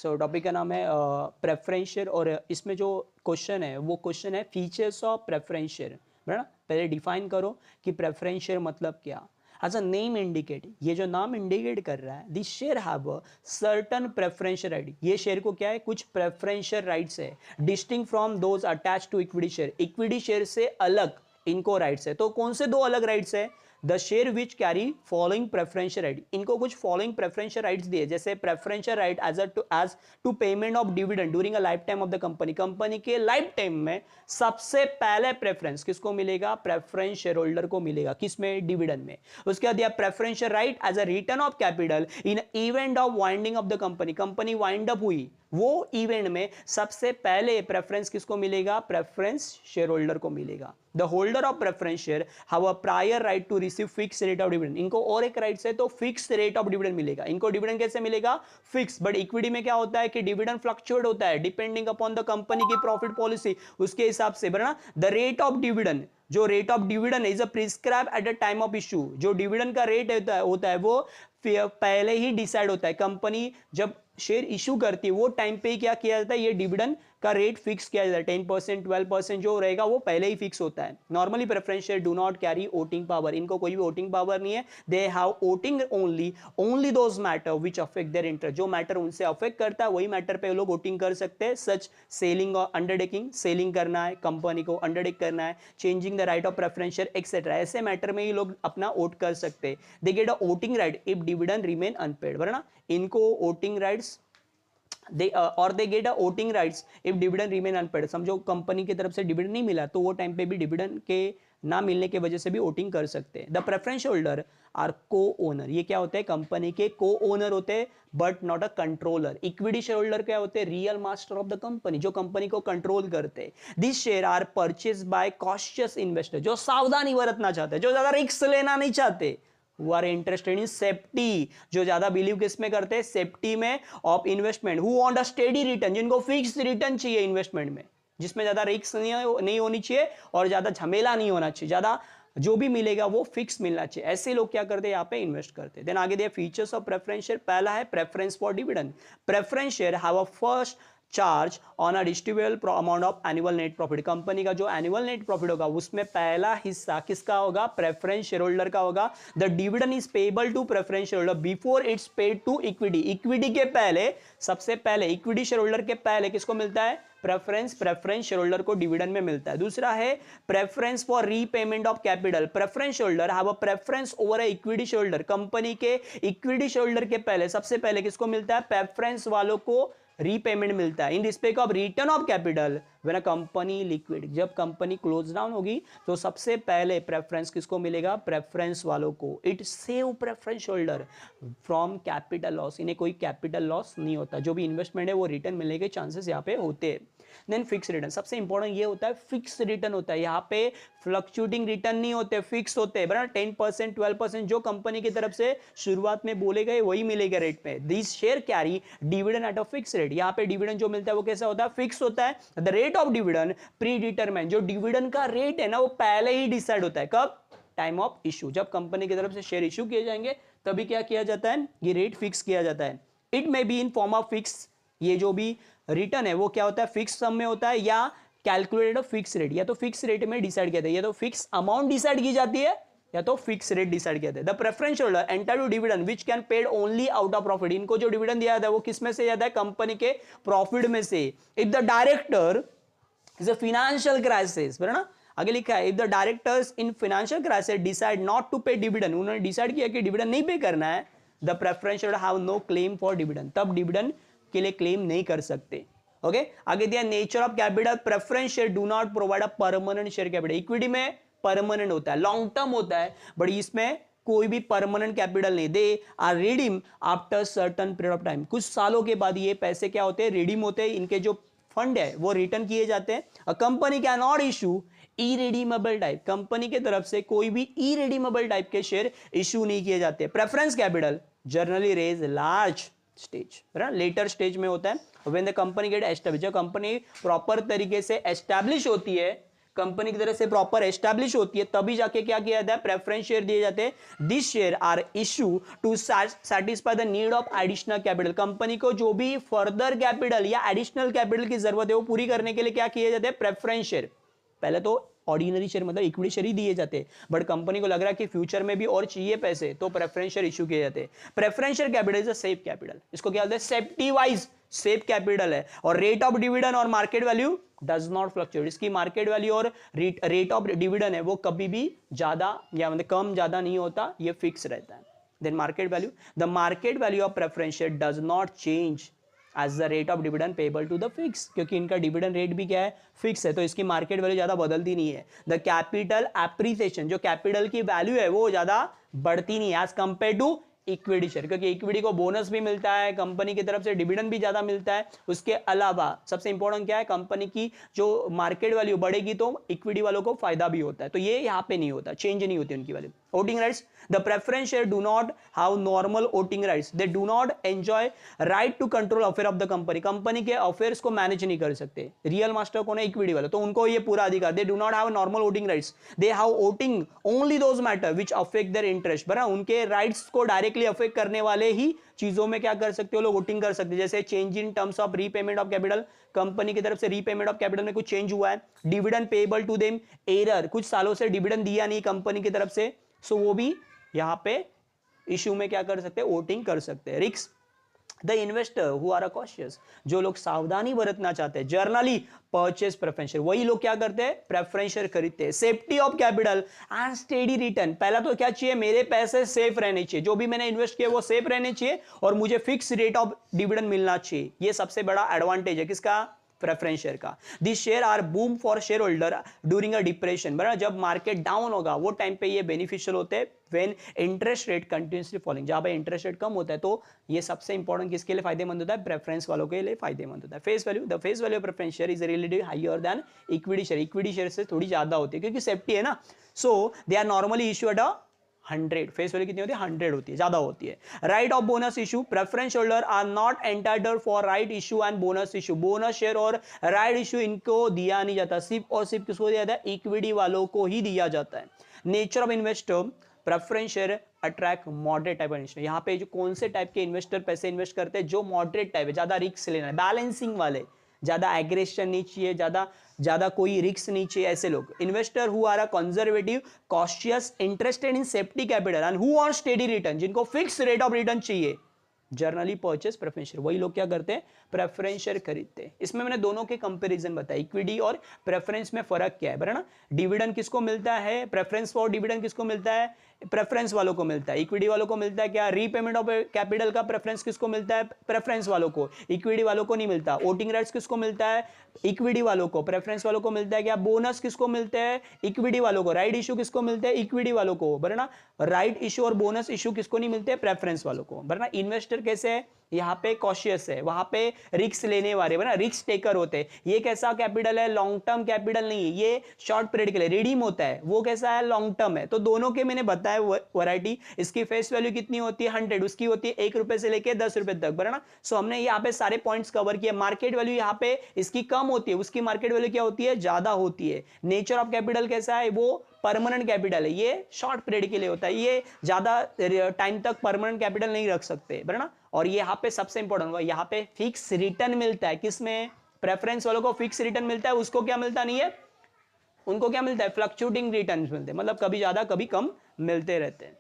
सो topic का नाम है प्रेफरेंस शेयर और इसमें जो क्वेश्चन है वो क्वेश्चन है फीचर्स ऑफ प्रेफरेंस शेयर, है ना। पहले डिफाइन करो कि प्रेफरेंस शेयर मतलब क्या। एज अ नेम इंडिकेट, ये जो नाम इंडिकेट कर रहा है, this share have a certain preferential right, ये शेयर को क्या है, कुछ प्रेफरेंशियल राइट्स है, distinct from those attach to equity share, equity share से अलग इनको राइट्स है। तो कौन से दो अलग राइट्स है, the share which carry following preferential right, इनको कुछ फॉलोइंग प्रेफरेंशियल राइट्स दिए, जैसे preferential right as to payment of dividend during a life time of the company, company के लाइफ टाइम में सबसे पहले प्रेफरेंस किसको मिलेगा, प्रेफरेंस शेयर होल्डर को मिलेगा, किसमें, डिविडेंड में। उसके बाद दिया preferential right as a return of capital in event of winding of the company, company wind up हुई वो इवेंट में सबसे पहले प्रेफरेंस किसको मिलेगा, प्रेफरेंस शेयर होल्डर को मिलेगा। The holder of preference share have a prior right to receive fix rate of dividend, इनको और एक राइट है तो फिक्स रेट ऑफ डिविडेंड मिलेगा, इनको डिविडेंड कैसे मिलेगा, फिक्स। बट इक्विटी में क्या होता है कि डिविडेंड फ्लक्चुएट होता है डिपेंडिंग अपॉन द कंपनी की प्रॉफिट पॉलिसी, उसके हिसाब से, बना। द रेट ऑफ डिविडेंड, जो rate of dividend is a prescribe at the time of issue, जो डिविडेंड का रेट होता है वो पहले ही डिसाइड होता है, कंपनी जब शेयर इशू करती है वो टाइम पे ही क्या किया जाता है, ये डिविडेंड का रेट फिक्स किया जाता है, 10% 12% जो रहेगा वो पहले ही फिक्स होता है। Normally preference share do not carry voting power, इनको कोई भी वोटिंग पावर नहीं है, they have voting only those matter which affect their interest, जो मैटर उनसे अफेक्ट करता है वही मैटर पे लोग वोटिंग कर सकते हैं। सच सेलिंग और अंडरटेकिंग, सेलिंग करना है कंपनी को, अंडरटेक करना है, changing the right of preference share etcetera, ऐसे मैटर में ही लोग अपना वोट कर सकते हैं। They get a voting right if dividend remain unpaid, वरना इनको वोटिंग राइट्स और they get a voting rights if dividend remain unpaid, समझो कंपनी की तरफ से डिविडेंड नहीं मिला तो वो टाइम पे भी डिविडेंड के ना मिलने की वजह से भी वोटिंग कर सकते हैं। द प्रेफरेंस होल्डर आर को ओनर, ये क्या होते हैं, कंपनी के को ओनर होते हैं but not a controller. Equity share holder क्या होते हैं, real master of the company, जो कंपनी को कंट्रोल करते हैं। This share are purchase by cautious investor, जो सावधानी बरतना चाहते हैं, जो ज्यादा रिस्क लेना नहीं चाहते, who are interested in safety, जो ज्यादा बिलीव किस में करते हैं, सेफ्टी में of investment, who want a steady return, जिनको फिक्स रिटर्न चाहिए इन्वेस्टमेंट में, जिसमें ज्यादा रिस्क नहीं होनी चाहिए और ज्यादा झमेला नहीं होना चाहिए, ज्यादा जो भी मिलेगा वो फिक्स मिलना चाहिए, ऐसे लोग क्या करते हैं, यहाँ पे इन्वेस्ट करते हैं। देन आगे दिया फीचर्स ऑफ प्रेफरेंस शेयर, पहला है preference for dividend, preference share have a first charge on a distributable amount of annual net profit, company का जो एनुअल नेट प्रॉफिट होगा उसमें पहला हिस्सा किसका होगा, प्रेफरेंस शेयर होल्डर का होगा। The dividend is payable to preference share holder before it's paid to equity, equity के पहले, सबसे पहले इक्विटी शेयर होल्डर के पहले किसको मिलता है, प्रेफरेंस शेयर होल्डर को डिविडेंड में मिलता है। दूसरा है preference for repayment of capital, preference share holder have a preference over a equity share holder, company के इक्विटी शेयर होल्डर के पहले सबसे पहले किसको मिलता है, प्रेफरेंस वालों को रीपेमेंट मिलता है in respect of return of capital when a company liquid, जब कंपनी क्लोज डाउन होगी तो सबसे पहले प्रेफरेंस किसको मिलेगा, प्रेफरेंस वालों को। It save preference holder from capital loss, इन्हें कोई कैपिटल लॉस नहीं होता, जो भी इन्वेस्टमेंट है वो रिटर्न मिलने के चांसेस यहाँ पे होते हैं। देन फिक्स रिटर्न, सबसे इंपॉर्टेंट ये होता है फिक्स रिटर्न होता है, यहाँ पे फ्लक्चुएटिंग रिटर्न नहीं होते, फिक्स होते हैं, बराबर 10% 12% जो कंपनी की तरफ से शुरुआत में बोले गए वही मिलेगा रेट पे। This share carry dividend at a fix rate, यहाँ पे डिविडेंड जो मिलता है वो कैसा होता है, फिक्स होता है। The rate of dividend pre determine, जो डिविडेंड का रेट है ना वो पहले ही डिसाइड होता है, कब, टाइम ऑफ इशू, जब कंपनी की तरफ से शेयर इशू किए जाएंगे तभी क्या किया जाता है, ये रेट फिक्स किया जाता है। It may be in form of fix, ये जो भी रिटर्न है वो क्या होता है, फिक्स सम में होता है या कैलकुलेटेड फिक्स रेट, या तो फिक्स रेट में डिसाइड किया जाता है, या तो फिक्स अमाउंट डिसाइड की जाती है या तो फिक्स रेट डिसाइड किया जाता है। The preference holder enter to dividend which can paid only out of profit, इनको जो डिविडेंड दिया जाता है वो किस में से जाता है, कंपनी के प्रॉफिट में से। If the director is a financial crisis, बराबर ना, आगे लिखा है if the directors in financial crisis decide not to pay dividend, उन्होंने डिसाइड किया कि डिविडेंड नहीं पे करना है, the preference holder have no claim for dividend, तब डिविडेंड के लिए क्लेम नहीं कर सकते। ओके आगे दिया nature of capital, preference share do not provide a permanent share capital, equity में परमानेंट होता है, लॉन्ग टर्म होता है, बट इसमें कोई भी परमानेंट कैपिटल नहीं, they are redeem after certain period of time, कुछ सालों के बाद ये पैसे क्या होते हैं, रिडीम होते हैं, इनके जो फंड है वो रिटर्न किए जाते हैं। A company can not issue irredeemable type, company के तरफ से कोई भी इरेडीमेबल टाइप के शेयर इशू नहीं किए जाते। Preference capital generally raise large stage, later stage में होता है, when the company get establish, जब कंपनी प्रॉपर तरीके से एस्टैब्लिश होती है कंपनी की तरफ से प्रॉपर एस्टैब्लिश होती है, तभी जाके क्या किया जाता है, प्रेफरेंस शेयर दिए जाते हैं। This share are issue to satisfy the need of additional capital. Company को जो भी फर्दर कैपिटल या एडिशनल कैपिटल की जरूरत है वो पूरी करने के लिए क्या किए जाते हैं, प्रेफरेंस शेयर। पहले तो ऑर्डिनरी शेयर मतलब इक्विटी शेयर ही दिए जाते, बट कंपनी को लग रहा है कि फ्यूचर में भी और चाहिए पैसे, तो प्रेफरेंस शेयर इशू किए जाते। Preference share capital is a safe capital, इसको क्या बोलते हैं, सेफ्टी वाइज सेफ कैपिटल है। और रेट ऑफ डिविडेंड और market value does not fluctuate, इसकी मार्केट वैल्यू और रेट ऑफ डिविडेंड है वो कभी भी ज्यादा या मतलब कम ज्यादा नहीं होता, ये फिक्स रहता है। Then market value, the market value of preference share does not change as the rate of dividend payable to the fix, क्योंकि इनका डिविडेंड रेट भी क्या है, फिक्स है, तो इसकी मार्केट वैल्यू ज्यादा बदलती नहीं है। द कैपिटल एप्रिसिएशन, जो कैपिटल की वैल्यू है वो ज्यादा बढ़ती नहीं है as compare to equity share, क्योंकि इक्विटी को बोनस भी मिलता है, कंपनी की तरफ से डिविडेंड भी ज्यादा मिलता है। उसके अलावा सबसे इंपॉर्टेंट क्या है, कंपनी की जो मार्केट वैल्यू बढ़ेगी तो इक्विटी वालों को फायदा भी होता है, तो ये यहाँ पे नहीं होता, चेंज नहीं होती उनकी value. Voting rights, the preference share do not have normal voting rights, they do not enjoy right to control affair of the company, company के अफेयर्स को मैनेज नहीं कर सकते। रियल मास्टर कौन है, इक्विटी वाले, तो उनको ये पूरा अधिकार, दे do not have normal voting rights, they have voting only those matter which affect their interest, बराबर, उनके राइट्स को डायरेक्टली अफेक्ट करने वाले ही चीजों में क्या कर सकते हो लोग, वोटिंग कर सकते हैं। जैसे change in terms of repayment of capital, company की तरफ से रीपेमेंट ऑफ कैपिटल में कुछ चेंज हुआ है, dividend payable to them, arrear, कुछ सालों से डिविडेंड दिया नहीं कंपनी की तरफ से, सो वो भी यहां पे इशू में क्या कर सकते हैं, वोटिंग कर सकते हैं। Risk, the investor who are cautious, जो लोग सावधानी बरतना चाहते हैं, जर्नली परचेस प्रेफरेंस शेयर, वही लोग क्या करते हैं, प्रेफरेंस शेयर खरीदते हैं। Safety of capital and steady return, पहला तो क्या चाहिए, मेरे पैसे सेफ रहने चाहिए, जो भी मैंने इन्वेस्ट किया वो सेफ रहने चाहिए, और मुझे फिक्स रेट ऑफ डिविडेंड मिलना चाहिए। ये सबसे बड़ा एडवांटेज है किसका, प्रेफरेंस शेयर का। This share are boom for share holder during a depression, बराबर, जब मार्केट डाउन होगा वो टाइम पे ये बेनिफिशियल होते हैं। When interest rate continuously falling, जहां पे इंटरेस्ट रेट कम होता है तो ये सबसे इंपॉर्टेंट किसके लिए फायदेमंद होता है, प्रेफरेंस वालों के लिए फायदेमंद होता है। Face value, the face value of preference share is relative higher than equity share, equity share से थोड़ी ज्यादा होती है क्योंकि सेफ्टी है ना, so they are normally issue at a 100, face value कितनी होती है, 100 होती है, ज्यादा होती है। Right of bonus issue, preference holder are not entitled for right issue and bonus issue, bonus share और राइट इशू इनको दिया नहीं जाता, सिर्फ और सिर्फ किसको दिया जाता है, इक्विटी वालों को ही दिया जाता है। Nature of investor, preference share attract moderate type investor, यहाँ पे जो कौन से टाइप के इन्वेस्टर पैसे इन्वेस्ट करते हैं, जो मॉडरेट टाइप है, ज्यादा रिस्क लेना है, बैलेंसिंग वाले, ज्यादा एग्रेशन नहीं चाहिए, ज्यादा कोई रिस्क नहीं चाहिए, ऐसे लोग। Investor who are a conservative, cautious, interested in safety capital and who want steady return, जिनको फिक्स रेट ऑफ रिटर्न चाहिए, जर्नली परचेस प्रेफरेंस शेयर, वही लोग क्या करते हैं, प्रेफरेंस शेयर खरीदते हैं। इसमें मैंने दोनों के कंपैरिजन बताया, इक्विटी और प्रेफरेंस में फर्क क्या है, बराबर ना। डिविडेंड किसको मिलता है, प्रेफरेंस फॉर डिविडेंड किसको मिलता है, प्रेफरेंस वालों को मिलता है। इक्विटी वालों को मिलता है क्या, रीपेमेंट ऑफ कैपिटल का प्रेफरेंस किसको मिलता है, प्रेफरेंस वालों को, इक्विटी वालों को नहीं मिलता। वोटिंग राइट्स किसको मिलता है, इक्विटी वालों को, प्रेफरेंस वालों को मिलता है क्या, बोनस किसको मिलते हैं, इक्विटी वालों को, राइट इशू किसको मिलते हैं, इक्विटी वालों को, बराबर ना। राइट इशू और बोनस इशू किसको नहीं मिलते, प्रेफरेंस वालों को, बराबर ना। इन्वेस्टर कैसे है, यहाँ पे कॉशियस है, वहां पे रिस्क लेने वाले, बराबर, रिस्क टेकर होते हैं। ये कैसा कैपिटल है, लॉन्ग टर्म कैपिटल नहीं है, ये शॉर्ट पीरियड के लिए रिडीम होता है, वो कैसा है, लॉन्ग टर्म है। तो दोनों के मैंने बताया वैरायटी, इसकी फेस वैल्यू कितनी होती है, 100, उसकी होती है 1 रुपए से लेके 10 रुपए तक, बराबर ना। सो हमने यहाँ पे सारे पॉइंट्स कवर किए। मार्केट वैल्यू यहाँ पे इसकी कम होती है, उसकी मार्केट वैल्यू क्या होती है, ज्यादा होती है। नेचर ऑफ कैपिटल कैसा है, वो परमानेंट कैपिटल है, ये शॉर्ट पीरियड के लिए होता है, ये ज्यादा टाइम तक परमानेंट कैपिटल नहीं रख सकते, बराबर ना। और ये यहाँ पे सबसे इंपॉर्टेंट हुआ, यहाँ पे फिक्स रिटर्न मिलता है, किसमें, प्रेफरेंस वालों को फिक्स रिटर्न मिलता है, उसको क्या मिलता नहीं है, उनको क्या मिलता है, फ्लक्चुएटिंग रिटर्न्स मिलते हैं, मतलब कभी ज्यादा कभी कम मिलते रहते हैं।